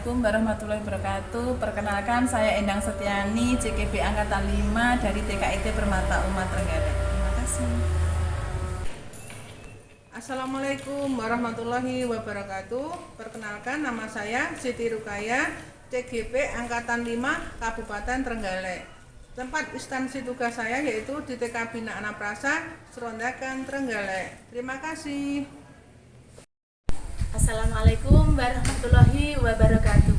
Assalamualaikum warahmatullahi wabarakatuh. Perkenalkan, saya Endang Setiani, CKB Angkatan 5 dari TKIT Permata Umat Trenggalek. Terima kasih. Assalamualaikum warahmatullahi wabarakatuh. Perkenalkan, nama saya Siti Rukaya, CGP Angkatan 5 Kabupaten Trenggalek. Tempat instansi tugas saya yaitu di TK Bina Anak Prasa, Serondakan, Trenggalek. Terima kasih. Assalamualaikum warahmatullahi wabarakatuh.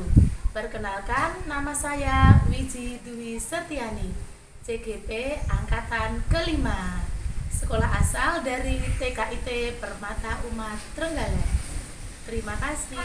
Perkenalkan, nama saya Wiji Dwi Setiani, CGP Angkatan kelima, sekolah asal dari TKIT Permata Umat Trenggalek. Terima kasih.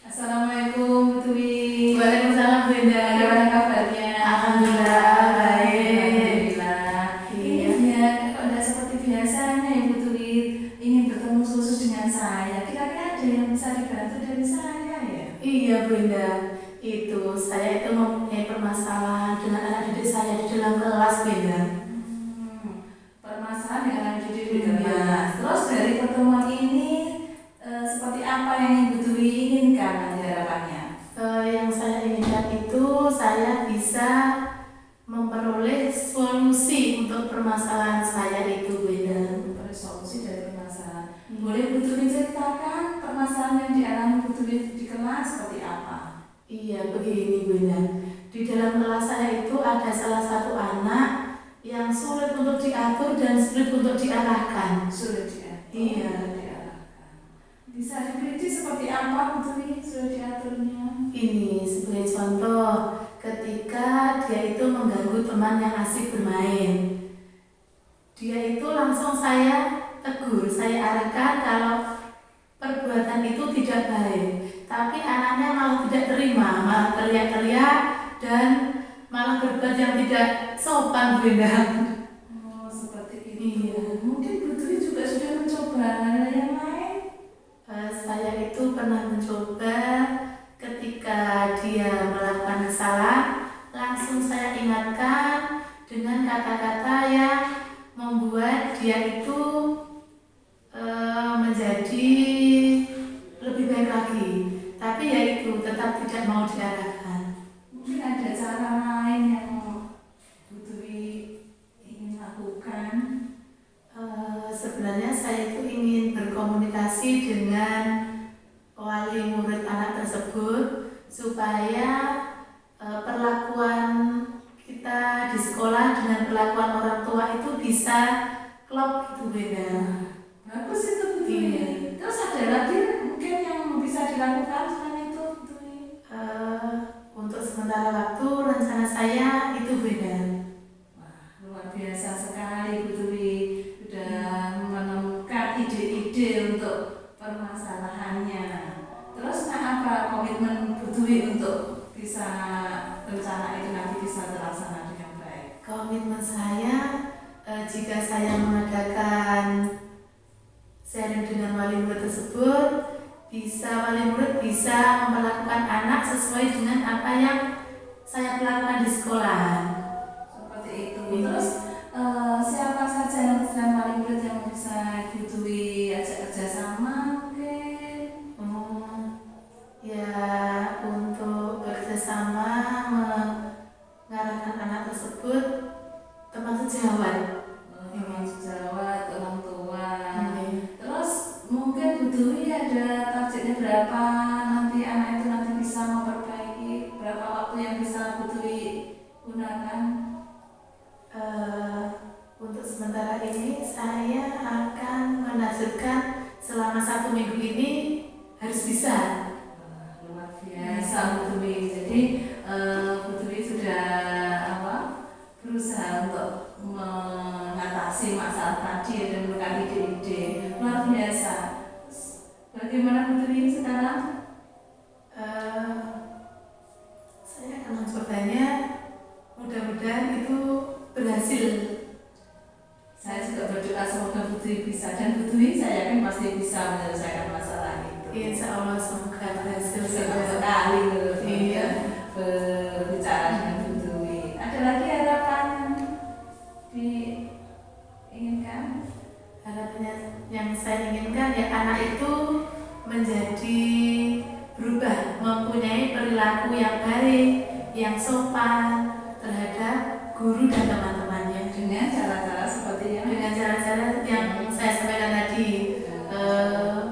Assalamualaikum Bu Dwi. Waalaikumsalam Bunda. Gimana kabarnya? Alhamdulillah baik. Alhamdulillah. Ini ya, kok tidak seperti biasanya Ibu Dwi ingin bertemu khusus dengan saya. Kira-kira ada yang bisa dibantu dari saya ya? Iya Bunda, saya itu mempunyai permasalahan dengan anak didik saya di dalam kelas Bunda. Permasalahan dengan anak didik di Iya. kelas. Terus dari pertemuan ini seperti apa yang Ibu Dwi inginkan nanti harapannya? Yang saya inginkan itu saya bisa memperoleh solusi untuk permasalahan saya itu Bunda. Memperoleh solusi dari permasalahan. Boleh Bu Dwi ceritakan permasalahan yang dialami Bu Dwi di kelas seperti apa? Iya begini Bunda, di dalam kelas saya itu ada salah satu anak yang sulit untuk diatur dan sulit untuk diarahkan. Sulit ya? Iya. Diarahkan. Bisa diperinci seperti apa Bu Dwi sulit diaturnya? Ini sebagai contoh, ketika dia itu mengganggu teman yang asik bermain, dia itu langsung saya tegur, saya arahkan kalau perbuatan itu tidak baik. Tapi anaknya malah tidak terima, malah teriak-teriak dan malah berbuat yang tidak sopan Bunda. Oh, seperti itu. Iya. Mungkin Bu Dwi juga sudah mencoba hal yang lain. Saya itu pernah mencoba ketika dia melakukan kesalahan, langsung saya ingatkan dengan kata-kata yang membuat dia itu menjadi lebih baik lagi. Tapi ya itu tetap tidak mau diarahkan. Mungkin ada cara lain yang Bu Dwi ingin lakukan. Sebenarnya saya itu ingin berkomunikasi dengan wali murid anak tersebut supaya perlakuan kita di sekolah dengan perlakuan orang tua itu bisa klop gitu beda. Bagus itu Bu Dwi. Iya. Terus ada lagi mungkin yang bisa dilakukan selain itu Bu Dwi? Untuk sementara waktu rencana saya itu beda. Wah, luar biasa sekali Bu Dwi. Sudah menemukan ide-ide untuk permasalahannya. bisa rencana itu nanti bisa terlaksana dengan baik? Komitmen saya, jika saya mengadakan sharing dengan wali murid tersebut, wali murid bisa memperlakukan anak sesuai dengan apa yang saya lakukan di sekolah. Seperti itu. Terus siapa saja yang selain wali murid yang bisa dibutuhi ajak kerjasama mungkin? Ya, untuk bekerjasama mengarahkan anak tersebut teman sejawat. Teman sejawat, orang tua. Terus mungkin butuhi ada targetnya berapa nanti anak itu nanti bisa memperbaiki, berapa waktu yang bisa butuhi gunakan? Untuk sementara ini saya akan menargetkan selama 1 minggu ini harus bisa. Luar biasa Butuhi. Jadi Butuhi sudah berusaha untuk mengatasi masalah tadi dan memberikan ide-ide. Luar biasa. Bagaimana Butuhi sekarang? Saya akan mencobanya, mudah-mudahan itu berhasil. Saya juga berdoa semoga Butuhi bisa, dan Butuhi saya yakin pasti bisa menyelesaikan masalah itu. Insya Allah semoga berhasil. Senang sekali Iya. berbicara dengan Butuhi. Ada lagi harapan yang diinginkan? Harapannya yang saya inginkan ya anak itu menjadi berubah, mempunyai perilaku yang baik, yang sopan terhadap guru dan teman-temannya, Dengan cara-cara seperti yang dengan cara-cara yang saya sampaikan tadi,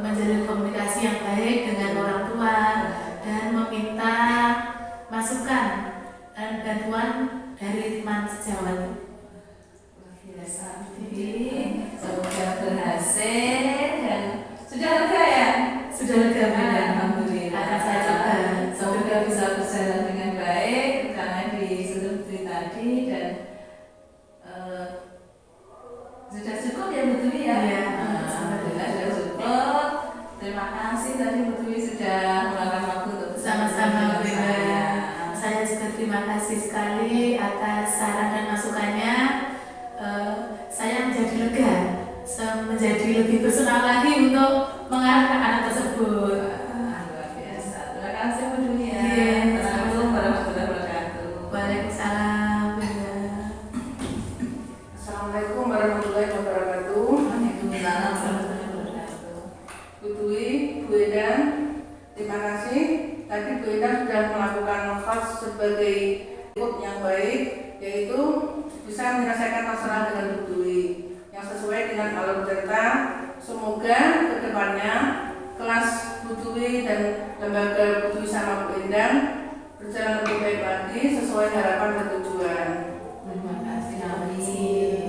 menjalin komunikasi yang baik dengan orang tua dan meminta masukan dan bantuan dari teman sejawat. luar biasa. Jadi semoga berhasil dan sudah lega ya? Sudah lega, Bunda. Alhamdulillah. Akan saya coba. Semoga bisa berjalan dengan baik karena di seluruh tadi dan sudah cukup ya Butuhi ya? Iya. Alhamdulillah sudah cukup. Terima kasih tadi Butuhi sudah meluangkan waktu untuk Sama-sama, bersama Bunda. saya. Saya juga terima kasih sekali atas saran dan masukannya. Saya menjadi lega, menjadi lebih bersemangat lagi untuk mengarahkan anak tersebut. Luar biasa. Terima kasih Butuhi ya. Iya. Assalamualaikum warahmatullahi wabarakatuh. Waalaikumsalam, Bunda. Assalamualaikum warahmatullahi wabarakatuh. Waalaikumsalam warahmatullahi wabarakatuh. Butuhi, Bu Endang, terima kasih. Tadi Bu Endang sudah melakukan nafas sebagai ikut yang baik, yaitu bisa menyelesaikan masalah dengan Butuhi yang sesuai dengan alur cerita. Semoga kedepannya kelas Butuhi dan lembaga Butuhi sama Bu Endang berjalan lebih baik lagi sesuai harapan dan tujuan. Terima kasih. Amin.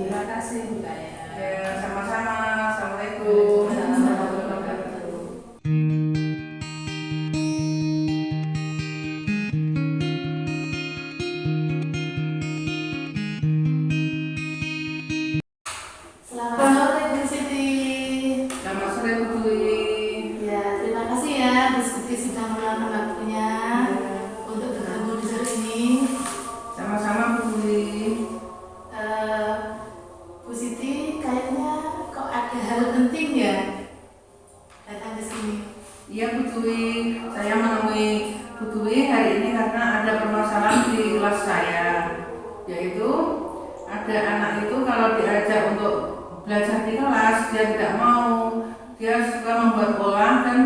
Terima kasih Bu Kaya. Ya, sama-sama. Assalamualaikum. Waalaikumsalam warahmatullahi wabarakatuh. Selamat sore, Bu Siti. Selamat sore Butuhi. Ya, terima kasih ya, Bu Siti sudah meluangkan waktunya untuk bergabung di sore ini. Sama-sama Butuhi. Bu Siti, kayaknya kok ada hal penting ya datang ke sini. Iya Butuhi, saya menemui Butuhi hari ini karena ada permasalahan di kelas saya, yaitu ada anak itu kalau diajak untuk belajar di kelas dia tidak mau, dia suka membuat pola dan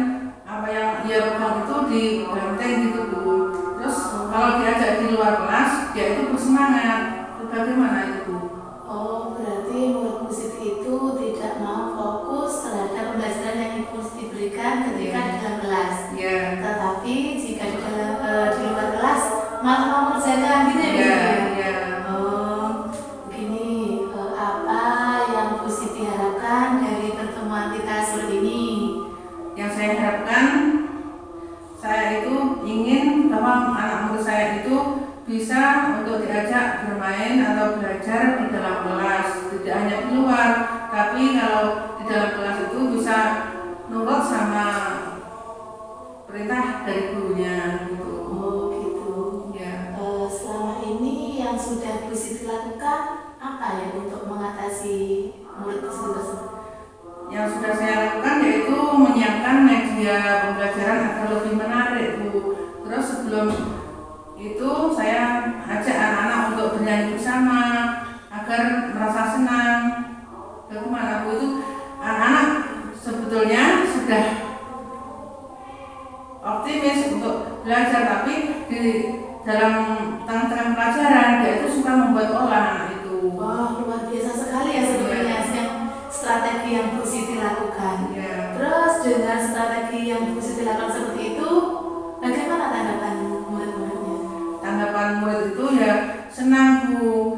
apa yang ia pegang itu dibanting gitu Bu. Terus kalau diajak di luar kelas dia itu bersemangat. Itu bagaimana itu Bu? Oh, berarti murid Bu Siti itu tidak mau fokus terhadap pembelajaran yang Ibu diberikan ketika di dalam kelas. Ya. Tetapi jika di luar kelas malah mau mengerjakan gitu ya, Bu Ya, Siti? ya. Oh, begini, apa yang Bu Siti harapkan dari pertemuan kita sore ini? Yang saya harapkan, saya itu ingin bahwa anak murid saya itu bisa untuk diajak bermain atau belajar di dalam kelas, tidak hanya di luar, tapi kalau di dalam kelas itu bisa nurut sama perintah dari gurunya gitu. Oh, gitu. ya untuk mengatasi murid tersebut? Yang sudah saya lakukan yaitu menyiapkan media pembelajaran agar lebih menarik, Bu. Terus sebelum itu saya ajak anak-anak untuk bernyanyi bersama agar merasa senang. Kemana, Bu? Itu anak-anak sebetulnya sudah optimis untuk belajar, tapi di dalam tengah-tengah pelajaran dia itu suka membuat olah anak itu. Wah, luar biasa sekali ya sebenarnya yang strategi yang Bu Siti lakukan. Ya. Terus dengan strategi yang Bu Siti lakukan seperti itu, bagaimana tanggapan murid-muridnya? Tanggapan murid itu ya senang, Bu.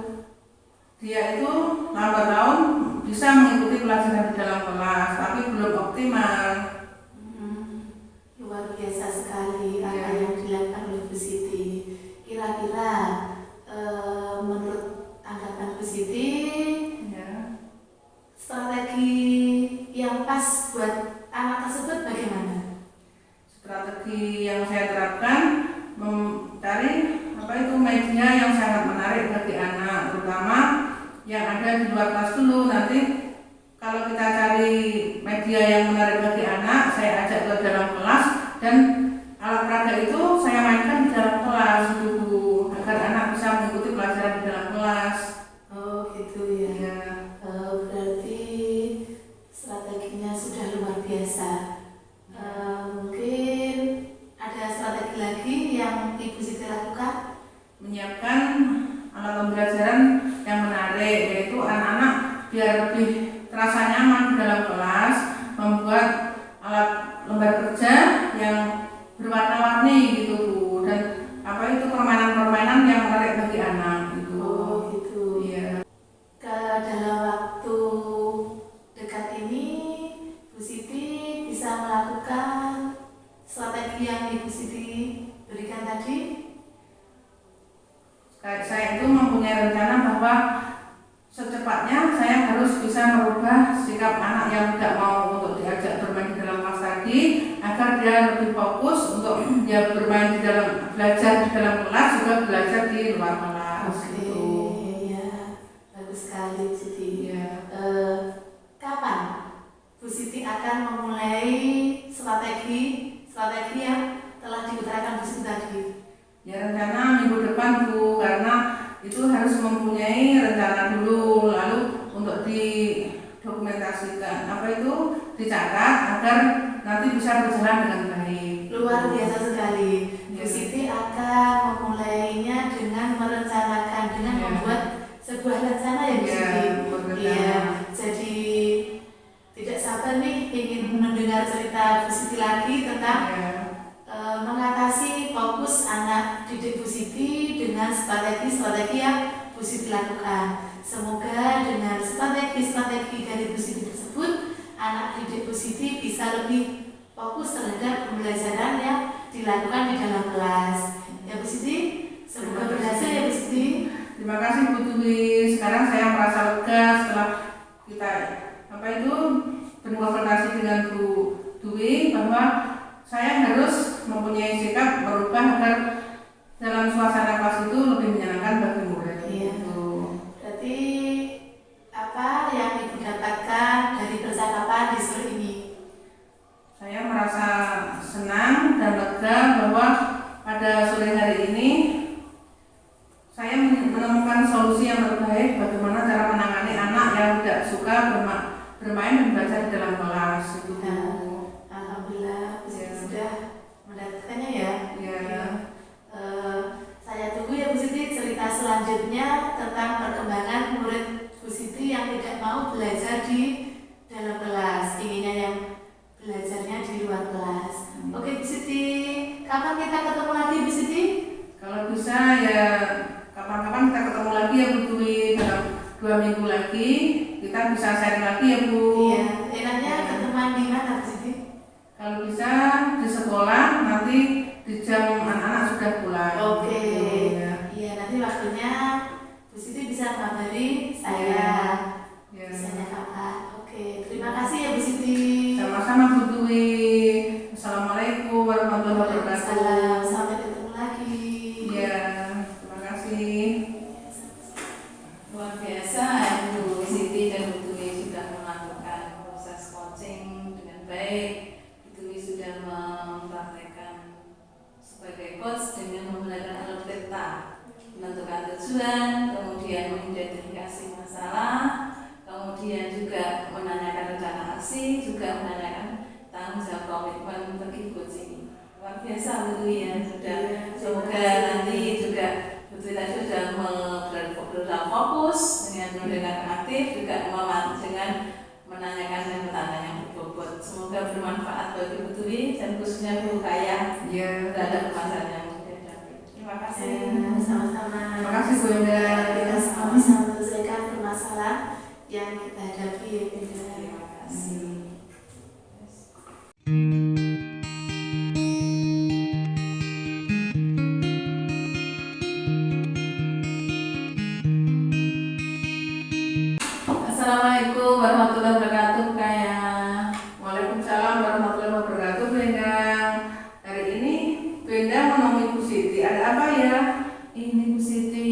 Dia itu lambat laun bisa mengikuti pelajaran di dalam kelas, tapi belum optimal. Luar biasa sekali apa Ya. yang dilakukan oleh Bu Siti. Kira-kira menurut tanggapan Bu Siti, Ya. strategi yang pas buat anak tersebut bagaimana? Strategi yang saya terapkan mencari media yang sangat menarik bagi anak, terutama yang ada di luar kelas dulu. Nanti kalau kita cari media yang menarik bagi anak, saya ajak ke dalam kelas dan alat peraga itu saya mainkan di dalam kelas dulu agar anak bisa mengikuti pelajaran di dalam kelas. Oh gitu ya. Ya. Berarti strateginya sudah luar biasa. Mungkin ada strategi lagi yang Ibu Siti lakukan? Menyiapkan alat pembelajaran yang menarik, yaitu anak-anak biar lebih terasa nyaman di dalam kelas, membuat alat lembar kerja yang berwarna-warni gitu, Bu, dan permainan-permainan yang menarik bagi anak gitu. Oh gitu. Iya. Dalam waktu dekat ini Bu Siti bisa melakukan strategi yang Ibu Siti berikan tadi? Saya itu mempunyai rencana bahwa secepatnya saya harus bisa merubah sikap anak yang tidak mau untuk diajak bermain di dalam kelas tadi, agar dia lebih fokus untuk dia bermain di dalam, belajar di dalam kelas juga belajar di luar kelas. Gitu. Ya, bagus sekali Bu Siti. Iya. Kapan Bu Siti akan memulai strategi yang telah diutarakan Bu Siti tadi? Ya, rencana minggu depan, Bu, karena itu harus mempunyai rencana dulu, lalu untuk didokumentasikan, dicatat agar nanti bisa berjalan dengan baik. Luar biasa sekali. Bu Ya. Siti akan memulainya dengan merencanakan, dengan Ya. membuat sebuah rencana ya Bu Ya, Siti. membuat rencana. Iya, jadi tidak sabar nih ingin mendengar cerita Bu Siti lagi tentang Ya. mengatasi fokus anak didik Bu Siti dengan strategi yang Bu Siti lakukan. Semoga dengan strategi dari Bu Siti tersebut, anak didik Bu Siti bisa lebih fokus terhadap pembelajaran yang dilakukan di dalam kelas. Ya Bu Siti, semoga berhasil ya Bu Siti. Terima kasih, Bu Dwi. Sekarang saya merasa lega setelah kita berkonsultasi dengan Bu Dwi bahwa saya harus mempunyai sikap merubah agar dalam suasana kelas itu lebih menyenangkan bagi murid. Iya. Gitu. Berarti apa yang Ibu dapatkan dari percakapan di sore ini? Saya merasa senang dan lega bahwa pada sore hari ini saya menemukan solusi yang terbaik bagaimana cara menangani anak yang tidak suka bermain dan belajar di dalam kelas. Itu. Alhamdulillah Bu Siti Ya. sudah mendapatkannya ya. Ya. Saya tunggu ya Bu Siti cerita selanjutnya tentang perkembangan murid Bu Siti yang tidak mau belajar di dalam kelas, inginnya yang belajarnya di luar kelas. Oke Bu Siti, kapan kita ketemu lagi Bu Siti? Kalau bisa ya kapan-kapan kita ketemu lagi ya Bu Dwi, dalam 2 minggu lagi kita bisa sharing lagi ya Bu. Iya, enaknya ketemuan di mana Bu Siti? Kalau bisa di sekolah, nanti di jam anak-anak sudah pulang. Oke. Ya. Iya, nanti waktunya Bu Siti bisa kabari saya. Ya. Bisanya kapan? Oke, terima kasih ya Bu Siti. Sama-sama Bu Dwi. Assalamualaikum warahmatullahi wabarakatuh. Waalaikumsalam. Sampai ketemu lagi. Ya, terima kasih. Luar biasa. cerita, menentukan tujuan, kemudian mengidentifikasi masalah, kemudian juga menanyakan rencana aksi, juga menanyakan tanggung jawab komitmen berikut ini. Luar biasa Bu ya, sudah. Semoga nanti juga Bu tadi sudah fokus dengan mendengarkan aktif, juga dengan menanyakan dan bertanya yang berbobot. Semoga bermanfaat bagi Bu Dwi dan khususnya Bu Kaya terhadap permasalahan yang dihadapi. Terima kasih. Sama-sama. Terima kasih Bu Enda. Kita semua bisa menyelesaikan permasalahan yang kita hadapi ya Bunda. Terima kasih. Assalamualaikum warahmatullahi wabarakatuh Bu Kaya. Waalaikumsalam warahmatullahi wabarakatuh Bu Endang. Hari ini Bu Endang menemui Bu Siti. Ada apa ya? Ini Bu Siti,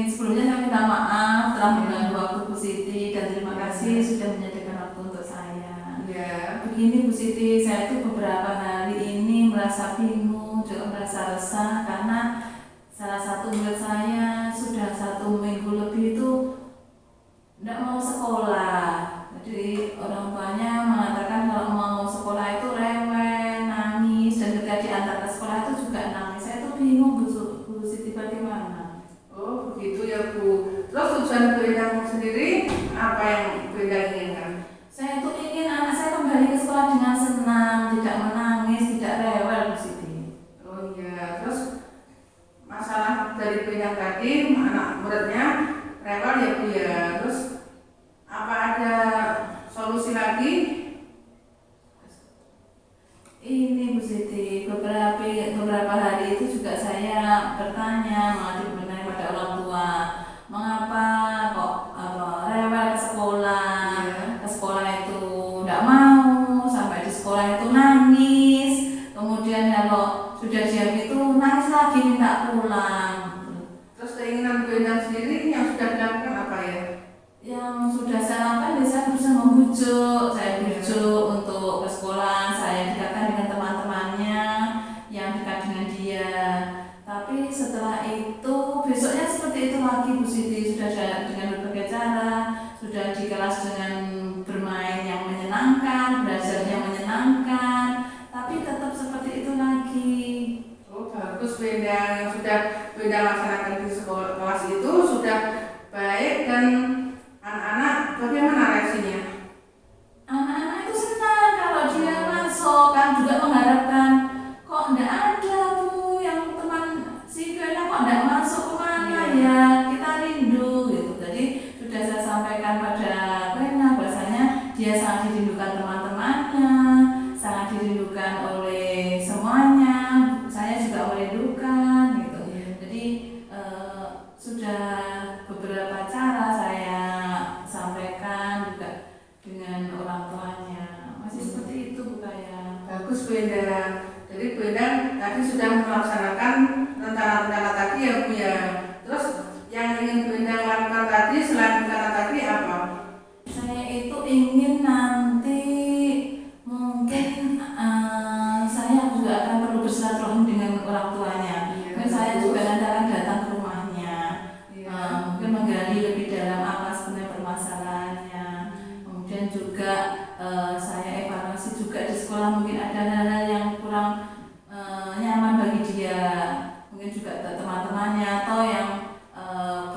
sebelumnya saya minta maaf telah mengganggu waktu Bu Siti dan terima kasih sudah menyediakan waktu untuk saya. Ya. Begini Bu Siti, saya itu beberapa hari ini merasa bingung, juga merasa resah karena salah satu murid saya sudah 1 minggu lebih itu tidak mau sekolah. Jadi orang tuanya mengatakan kalau mau sekolah itu rewel, nangis, dan ketika diantar ke sekolah itu juga nangis. Saya itu bingung Bu Siti bagaimana. Oh begitu ya Bu. Terus tujuan Bu Endang sendiri apa yang Bu Endang inginkan? Saya itu ingin anak saya kembali ke sekolah dengan senang, tidak menangis, tidak rewel Bu Siti. Oh iya. Terus masalah dari Bu Endang tadi anak muridnya rewel ya Bu ya. Terus apa ada solusi lagi? Ini Bu Siti, beberapa hari itu juga saya bertanya, mengenai pada orang tua, mengapa kok rewel ke sekolah, ke sekolah itu tidak mau, sampai di sekolah itu nangis, kemudian kalau sudah jam itu nangis lagi minta pulang. Terus keinginan Bu Endang sendiri yang sudah dilakukan apa ya? Yang sudah saya lakukan, saya berusaha membujuk, saya bujuk untuk ke sekolah, saya dekatkan dengan teman-temannya yang dekat dengan dia. Tapi setelah itu, besoknya seperti itu lagi Bu Siti, sudah dengan berbagai cara, sudah di kelas dengan bermain yang menyenangkan, belajar yang menyenangkan, tapi tetap seperti itu lagi. Oh bagus Bu Endang, yang sudah Bu Endang laksanakan di sekolah kelas itu sudah baik. Dan anak-anak bagaimana reaksinya? Anak-anak itu senang kalau dia masuk, kan juga mengharapkan kok enggak ada Bu yang teman si Bella kok enggak masuk kemana ya, kita rindu gitu. Jadi sudah saya sampaikan pada Bella bahasanya dia sangat dirindukan teman-temannya, sangat dirindukan oleh semuanya, saya juga merindukan gitu. Jadi sudah beberapa cara saya sampaikan juga dengan orang tuanya, masih seperti itu Bu Kaya. Bagus Bu Endang. Jadi Bu Endang tadi sudah melaksanakan rencana-rencana tadi ya Bu ya. Terus yang ingin Bu Endang lakukan tadi selain rencana tadi apa? Saya itu ingin nanti mungkin saya juga akan perlu bersilaturahmi dengan orang tuanya. Mungkin saya juga nanti akan datang ke rumahnya, mungkin menggali lebih dalam apa sebenarnya permasalahannya. Kemudian juga saya evaluasi juga di sekolah, mungkin ada hal-hal yang kurang nyaman bagi dia, mungkin juga teman-temannya atau yang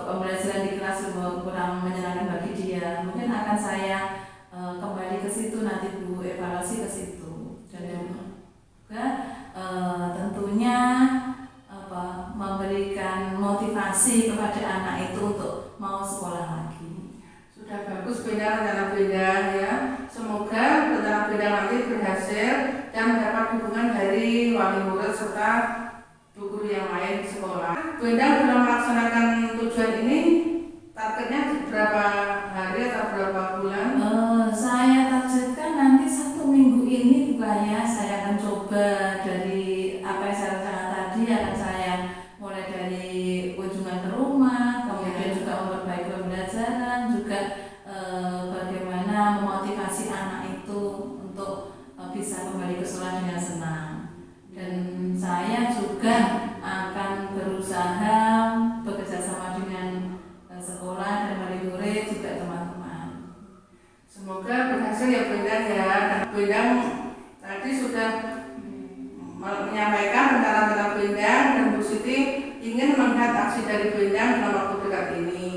pembelajaran di kelas kurang menyenangkan bagi dia. Mungkin akan saya kembali ke situ nanti Bu, evaluasi ke situ. Dan juga tentunya memberikan motivasi kepada anak itu untuk mau sekolah lagi. Sudah bagus Bu Endang rencana Bu Endang ya. Semoga rencana Bu Endang nanti berhasil dan mendapat dukungan dari wali murid serta guru yang lain di sekolah. Bu Endang dalam melaksanakan tujuan ini targetnya berapa hari atau berapa bulan? Saya targetkan nanti 1 minggu ini Bu Kaya, saya akan coba dari apa yang saya rencanakan tadi, akan saya mulai dari kunjungan ke rumah, kemudian juga memperbaiki pembelajaran, juga bagaimana memotivasi anak itu untuk bisa kembali ke sekolah dengan senang. Dan saya juga akan berusaha ingin melihat aksi dari Bu Endang dalam waktu dekat ini.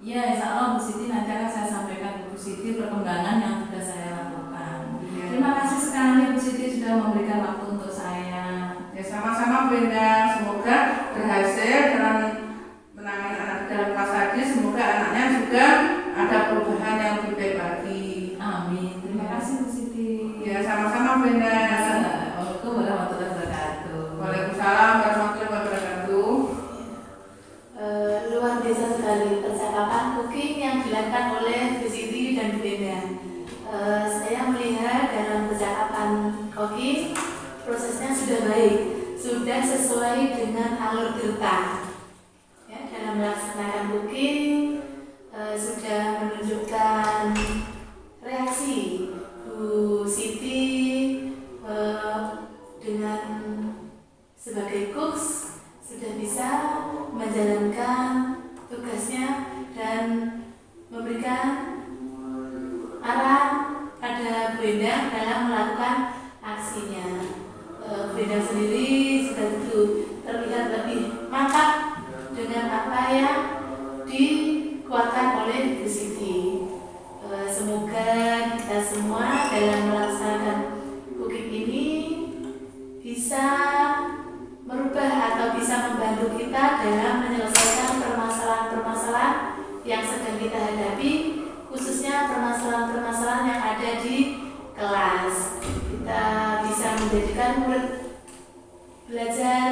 Ya, insya Allah Bu Siti nanti akan saya sampaikan ke Bu Siti perkembangan yang sudah saya lakukan. Iya. Terima kasih sekali Bu Siti sudah memberikan waktu untuk saya. Ya sama-sama Bu Endang, semoga berhasil dalam menangani anak dalam kelas tadi, semoga anaknya juga ada perubahan yang lebih baik lagi. Amin. Terima kasih Bu Siti. Ya sama-sama Bu Endang. Assalamualaikum warahmatullahi wabarakatuh. Waalaikumsalam warahmatullahi wabarakatuh. Luar biasa sekali percakapan cooking yang dilakukan oleh Bu Siti dan Bu Endang. Saya melihat dalam percakapan cooking prosesnya sudah baik, sudah sesuai dengan alur cerita. Ya, dalam melaksanakan cooking sudah menunjukkan reaksi Bu Siti dengan sebagai cooks sudah bisa menjalankan tugasnya dan memberikan arah pada Bu Endang dalam melakukan aksinya. Bu Endang sendiri sudah terlihat lebih mantap dengan apa yang dikuatkan oleh Bu Siti. Semoga kita semua dalam melaksanakan cooking ini bisa merubah atau bisa membantu kita dalam menyelesaikan permasalahan-permasalahan yang sedang kita hadapi, khususnya permasalahan-permasalahan yang ada di kelas. Kita bisa menjadikan murid belajar